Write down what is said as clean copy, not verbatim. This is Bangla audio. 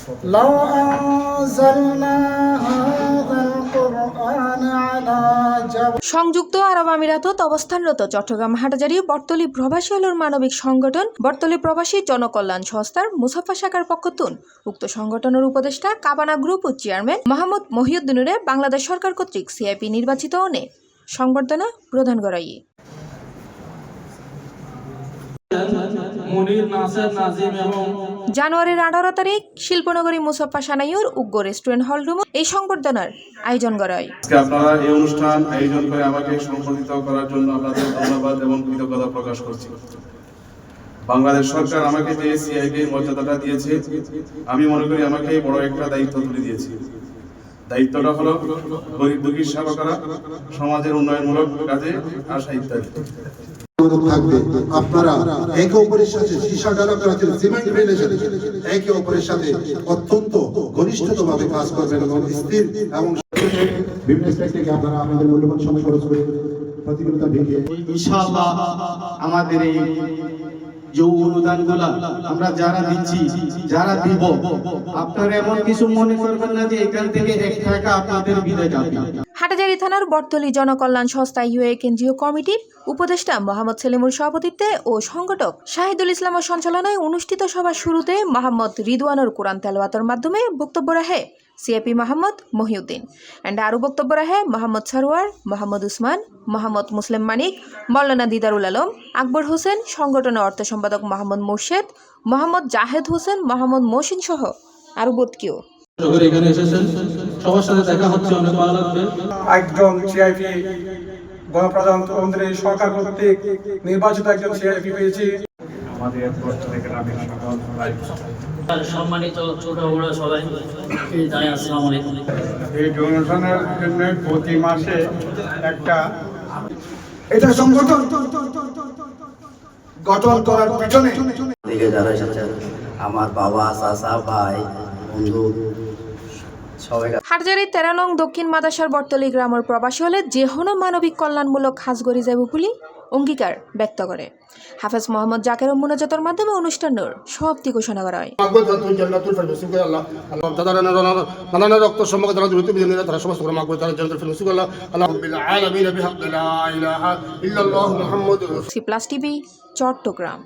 لو أنزلنا هذا القرآن على جبل সংযুক্ত আরব আমিরাতত অবস্থানরত চট্টগ্রাম হাটহাজারী বর্তলী প্রবাসী আলোর মানবিক সংগঠন বর্তলী প্রবাসী জনকল্যাণ সংস্থার মুসাফা শাখার পক্ষতুন উক্ত সংগঠনের উপদেষ্টা কাবানা গ্রুপ ও চেয়ারম্যান মোহাম্মদ মহিউদ্দিনুরে বাংলাদেশ সরকার কর্তৃক সিআইপি নির্বাচিত অনে সংবর্ধনা প্রদান করাই। জানুয়ারির 18 তারিখ শিল্পনগরী মুসাফা সানাইয়ুর উগ্র রেস্টুরেন্ট হল রুম এই সংবর্ধনার আয়োজন করা হয়। আপনারা এই অনুষ্ঠান আয়োজন করে আমাকে সম্মানিত করার জন্য আপনাদের ধন্যবাদ এবং কৃতজ্ঞতা প্রকাশ করছি। বাংলাদেশ সরকার আমাকে যে সিআইপি মর্যাদাটা দিয়েছে, আমি মনে করি আমাকে বড় একটা দায়িত্ব তুলে দিয়েছে। দায়িত্বটা হলো গরিব দুঃখীর সেবা করা, সমাজের উন্নয়নমূলক কাজে আসা ইত্যাদি। আপনারা একে অপরের সাথে সীসা ডালা করাচ্ছেন, সিমেন্ট ফেলেছেন, একে অপরের সাথে অত্যন্ত ঘনিষ্ঠভাবে কাজ করবেন এবং স্থির এবং বিভিন্ন স্টেট থেকে আপনারা আমাদের মূল্যবান সময় খরচ করে প্রতিযোগিতা ভেঙে ইনশাআল্লাহ আমাদের এই যে অনুদানগুলা আমরা যারা দিচ্ছি, যারা দিব, আপনারা এমন কিছু মনে করবেন না যে এখান থেকে 1 টাকা আপনাদের বিদায় যাবে। হাটহাজারী থানার বর্তলী জনকল্যাণ সংস্থা ইউএ কেন্দ্রীয় কমিটির উপদেষ্টা মোহাম্মদ সেলিমুর সভাপতিত্বে ও সংগঠক শাহিদুল ইসলামের সঞ্চালনায় অনুষ্ঠিত সভার শুরুতে মোহাম্মদ রিদওয়ানুর কোরআন তেলাওয়াতের মাধ্যমে বক্তব্য রাখে সিআইপি মোহাম্মদ মহিউদ্দিন এন্ড আরও বক্তব্য রাখে মোহাম্মদ সরওয়ার, মোহাম্মদ উসমান, মোহাম্মদ মুসলিম মানিক, মৌলানা দিদারুল আলম, আকবর হোসেন, সংগঠনের অর্থ সম্পাদক মোহাম্মদ মুর্শেদ, মোহাম্মদ জাহেদ হোসেন, মোহাম্মদ মহসিন সহ আরও বতকিও এখানে এসেছেন, সবার সাথে দেখা হচ্ছে, অনেক ভালো লাগবে। একজন সিআইপি গণপ্রজাতন্ত্রী সরকার কর্তৃক নির্বাচিত একজন সিআইপি পেয়েছি। আমাদের বর্তমানে গ্রামের সকল সম্মানিত ছোট বড় সবাই জানাই আসসালামু আলাইকুম। এই ডোনেশনের জন্য প্রতি মাসে এটা সংগঠন গঠন করার পিছনে যারা এসেছেন, আমার বাবা, চাচা, ভাই, বন্ধু সবাই। হাটহাজারী 13 নং দক্ষিণ মাদাসার বর্তলী গ্রামের প্রবাসী হলে যে হনো মানবিক কল্যাণমূলক কাজ করে যাব বলে অঙ্গীকার ব্যক্ত করে হাফেজ মোহাম্মদ জাকের মুনাজাতের মাধ্যমে অনুষ্ঠানের সমাপ্তি ঘোষণা করা হয়। রক্ত সম্পর্কে যারা জড়িত তারা সমস্ত C+ TV চট্টগ্রাম।